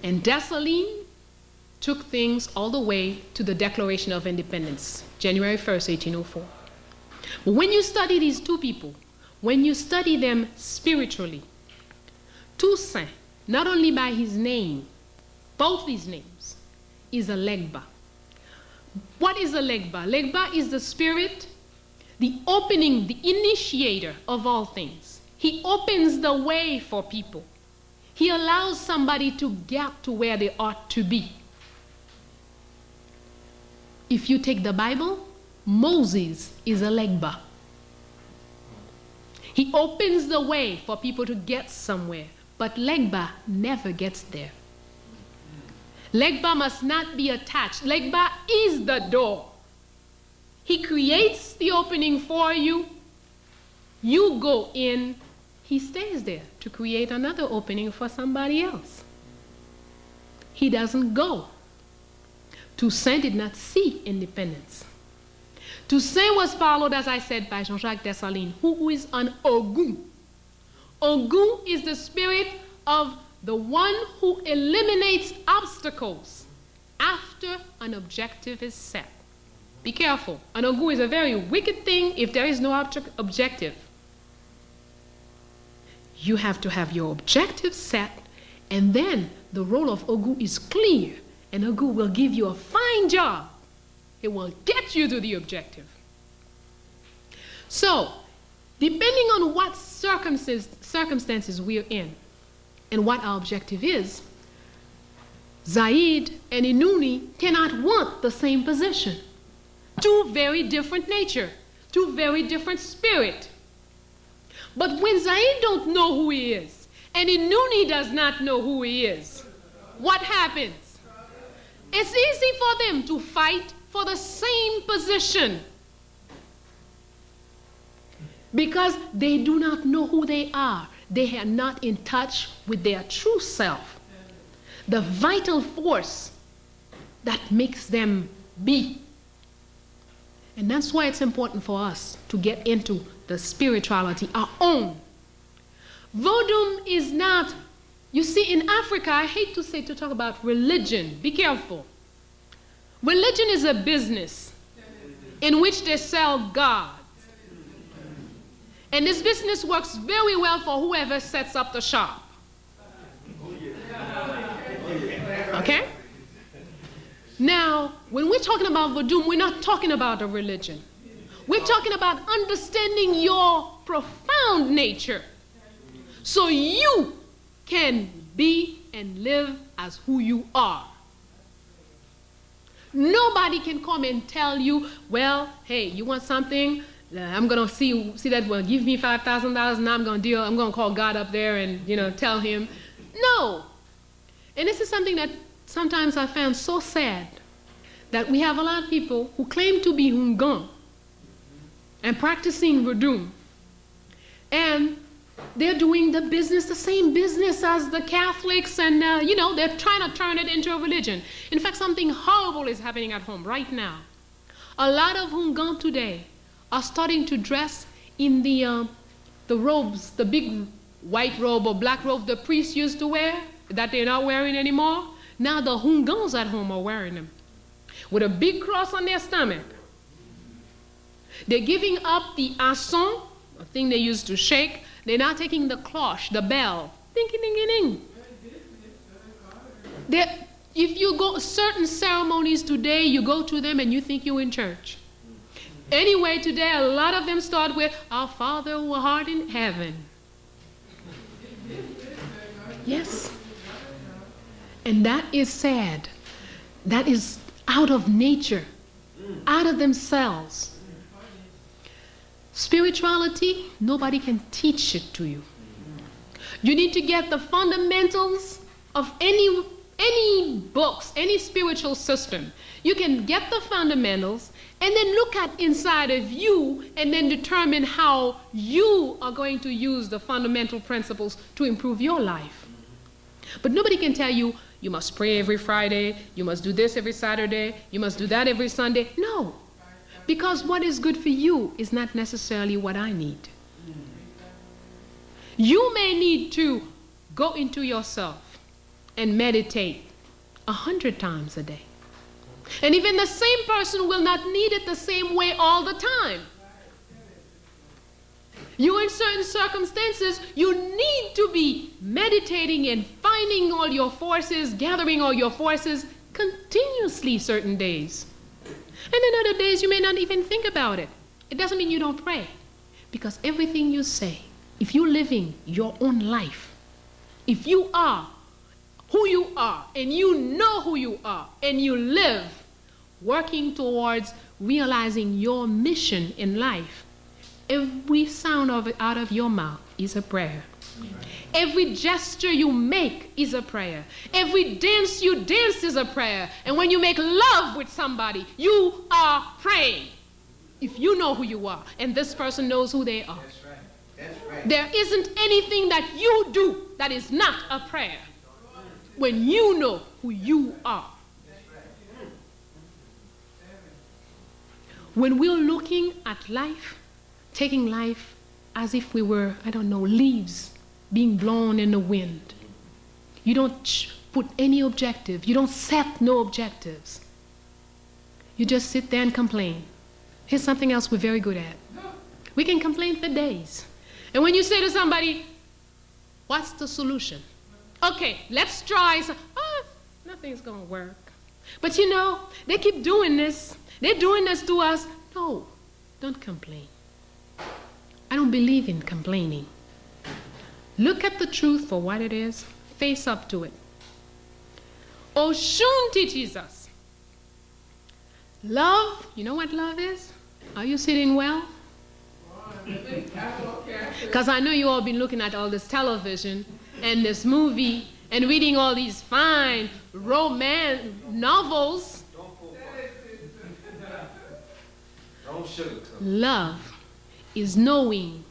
And Dessalines took things all the way to the Declaration of Independence, January 1st, 1804. But when you study these two people, when you study them spiritually, Toussaint, not only by his name, both these names, is a Legba. What is a Legba? Legba is the spirit, the opening, the initiator of all things. He opens the way for people. He allows somebody to get to where they ought to be. If you take the Bible, Moses is a Legba. He opens the way for people to get somewhere, but Legba never gets there. Legba must not be attached. Legba is the door. He creates the opening for you. You go in. He stays there to create another opening for somebody else. He doesn't go. Toussaint did not see independence. Toussaint was followed, as I said, by Jean-Jacques Dessalines, who is an Ogun. Ogun is the spirit of the one who eliminates obstacles after an objective is set. Be careful. An Ogun is a very wicked thing if there is no objective. You have to have your objective set, and then the role of Ogun is clear, and Ogun will give you a fine job. It will get you to the objective. So, depending on what circumstances we're in and what our objective is, Zaid and Inuni cannot want the same position. Two very different nature, two very different spirit. But when Zaid don't know who he is, and Inuni does not know who he is, what happens? It's easy for them to fight for the same position because they do not know who they are. They are not in touch with their true self, the vital force that makes them be. And that's why it's important for us to get into the spirituality, our own. Vodou is not, you see, in Africa, I hate to talk about religion. Be careful. Religion is a business in which they sell God. And this business works very well for whoever sets up the shop. Okay? Now, when we're talking about Vodou, we're not talking about a religion. We're talking about understanding your profound nature so you can be and live as who you are. Nobody can come and tell you, well, hey, you want something? I'm going to see that, well, give me $5,000 and I'm going to call God up there and, tell him. No. And this is something that sometimes I found so sad, that we have a lot of people who claim to be Hungan, and practicing voodoo. And they're doing the business, the same business as the Catholics, and they're trying to turn it into a religion. In fact, something horrible is happening at home right now. A lot of Hungans today are starting to dress in the robes, the big white robe or black robe the priests used to wear, that they're not wearing anymore. Now the Hungans at home are wearing them with a big cross on their stomach. They're giving up the asson, a thing they used to shake. They're not taking the cloche, the bell. Ding, ding, ding, ding. If you go certain ceremonies today, you go to them and you think you're in church. Anyway, today a lot of them start with, "Our Father who art in heaven." Yes. And that is sad. That is out of nature, out of themselves. Spirituality, nobody can teach it to you. You need to get the fundamentals of any books, any spiritual system. You can get the fundamentals and then look at inside of you and then determine how you are going to use the fundamental principles to improve your life. But nobody can tell you, you must pray every Friday, you must do this every Saturday, you must do that every Sunday. No, because what is good for you is not necessarily what I need. You may need to go into yourself and meditate 100 times a day. And even the same person will not need it the same way all the time. You, in certain circumstances, you need to be meditating and finding all your forces, gathering all your forces continuously certain days. And then other days you may not even think about it. It doesn't mean you don't pray. Because everything you say, if you're living your own life, if you are who you are, and you know who you are, and you live working towards realizing your mission in life, every sound of it out of your mouth is a prayer. Every gesture you make is a prayer. Every dance you dance is a prayer. And when you make love with somebody, you are praying. If you know who you are, and this person knows who they are. That's right. That's right. There isn't anything that you do that is not a prayer. When you know who you are. When we're looking at life, taking life as if we were, leaves being blown in the wind. You don't put any objective. You don't set no objectives. You just sit there and complain. Here's something else we're very good at. We can complain for days. And when you say to somebody, what's the solution? Okay, let's try. Nothing's going to work. But they keep doing this. They're doing this to us. No, don't complain. I don't believe in complaining. Look at the truth for what it is. Face up to it. Oshun teaches us. Love, you know what love is? Are you sitting well? Because I know you all been looking at all this television and this movie and reading all these fine romance novels. Don't sugarcoat. Love is knowing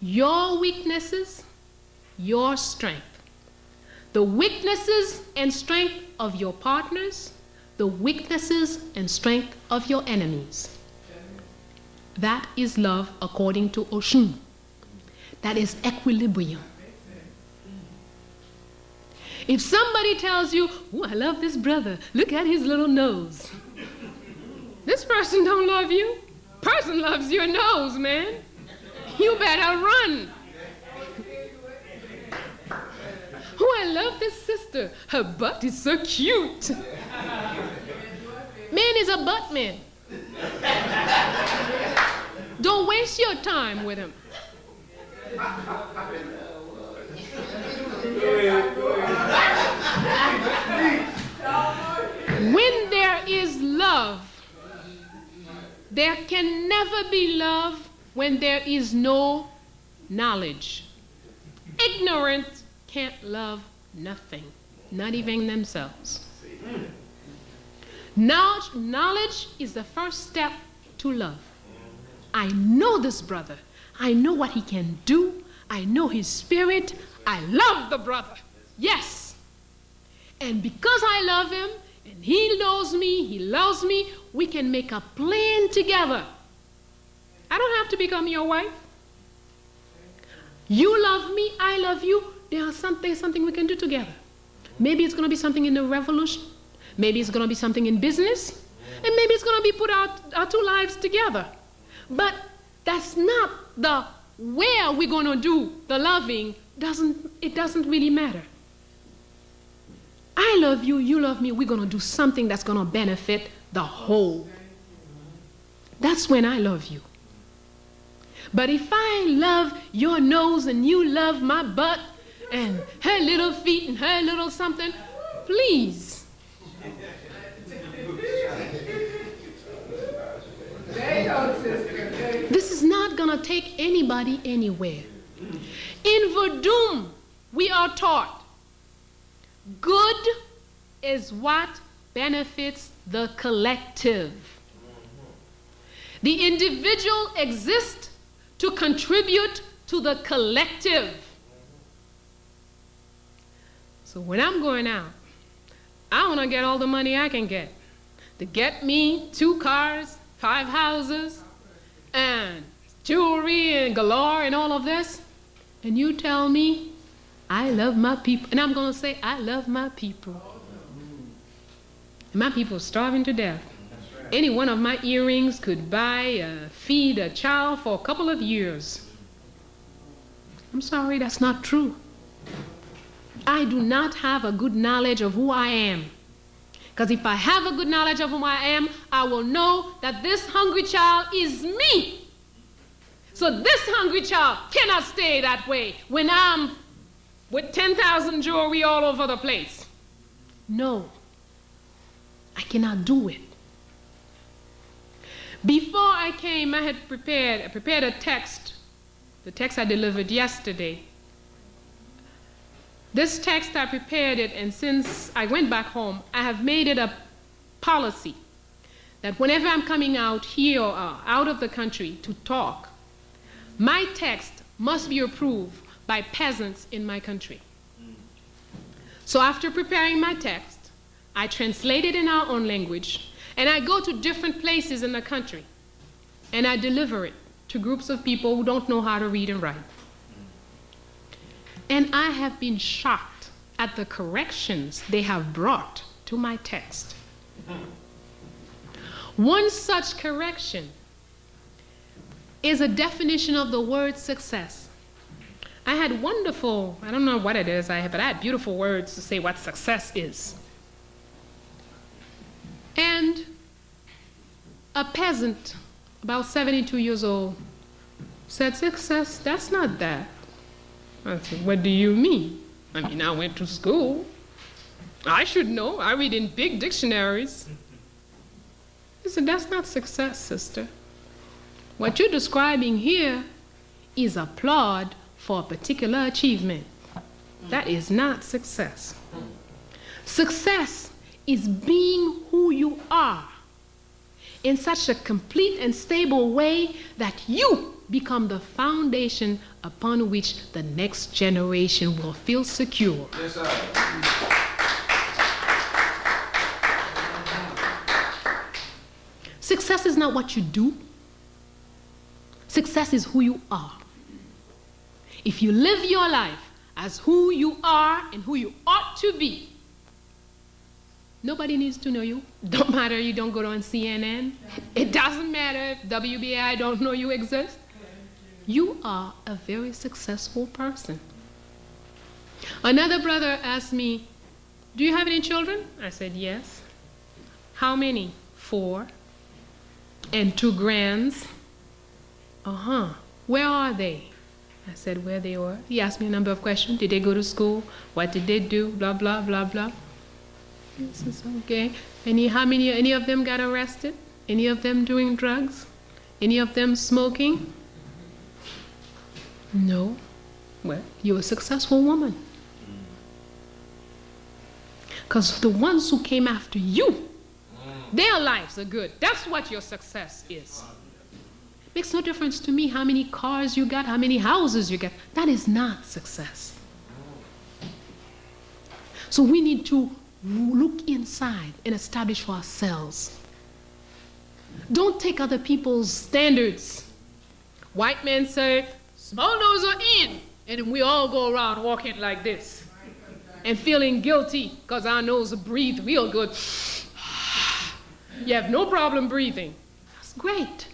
your weaknesses, your strength. The weaknesses and strength of your partners, the weaknesses and strength of your enemies. That is love according to Oshun. That is equilibrium. If somebody tells you, "Oh, I love this brother. Look at his little nose." This person don't love you. Person loves your nose, man. You better run. "Oh, I love this sister. Her butt is so cute." Man is a butt man. Don't waste your time with him. When there is love, there can never be love when there is no knowledge. Ignorant can't love nothing, not even themselves. Knowledge is the first step to love. I know this brother. I know what he can do. I know his spirit. I love the brother. Yes. And because I love him, and he knows me, he loves me, we can make a plan together. I don't have to become your wife. You love me, I love you. There's something we can do together. Maybe it's going to be something in the revolution. Maybe it's going to be something in business. And maybe it's going to be put our two lives together. But that's not the where we're going to do the loving. It doesn't really matter. I love you, you love me. We're going to do something that's going to benefit the whole. That's when I love you. But if I love your nose and you love my butt and her little feet and her little something, please. This is not going to take anybody anywhere. In Verdun, we are taught good is what benefits the collective. The individual exists to contribute to the collective. So when I'm going out, I want to get all the money I can get to get me 2 cars, 5 houses, and jewelry and galore and all of this. And you tell me, I love my people. And I'm going to say, I love my people. And my people are starving to death. Any one of my earrings could feed a child for a couple of years. I'm sorry, that's not true. I do not have a good knowledge of who I am. Because if I have a good knowledge of who I am, I will know that this hungry child is me. So this hungry child cannot stay that way when I'm with 10,000 jewelry all over the place. No, I cannot do it. Before I came, I had prepared a text, the text I delivered yesterday. This text, I prepared it, and since I went back home, I have made it a policy that whenever I'm coming out here or out of the country to talk, my text must be approved by peasants in my country. So after preparing my text, I translate it in our own language, and I go to different places in the country, and I deliver it to groups of people who don't know how to read and write. And I have been shocked at the corrections they have brought to my text. One such correction is a definition of the word success. I had wonderful, I don't know what it is, but I had beautiful words to say what success is. And a peasant, about 72 years old, said, success, that's not that. I said, what do you mean? I mean, I went to school. I should know. I read in big dictionaries. He said, that's not success, sister. What you're describing here is applaud for a particular achievement. That is not success. Success is being who you are in such a complete and stable way that you become the foundation upon which the next generation will feel secure. Yes, sir. Success is not what you do. Success is who you are. If you live your life as who you are and who you ought to be, nobody needs to know you. Don't matter you don't go on CNN. It doesn't matter if WBI don't know you exist. You are a very successful person. Another brother asked me, do you have any children? I said, yes. How many? 4. And 2 grands. Where are they? I said, where they were. He asked me a number of questions. Did they go to school? What did they do? Blah, blah, blah, blah. This is okay. Any of them got arrested? Any of them doing drugs? Any of them smoking? No. Well, you're a successful woman. Because the ones who came after you, their lives are good. That's what your success is. Makes no difference to me how many cars you got, how many houses you got. That is not success. So we need to look inside and establish for ourselves. Don't take other people's standards. White men say, small nose are in, and we all go around walking like this and feeling guilty because our nose breathes real good. You have no problem breathing. That's great.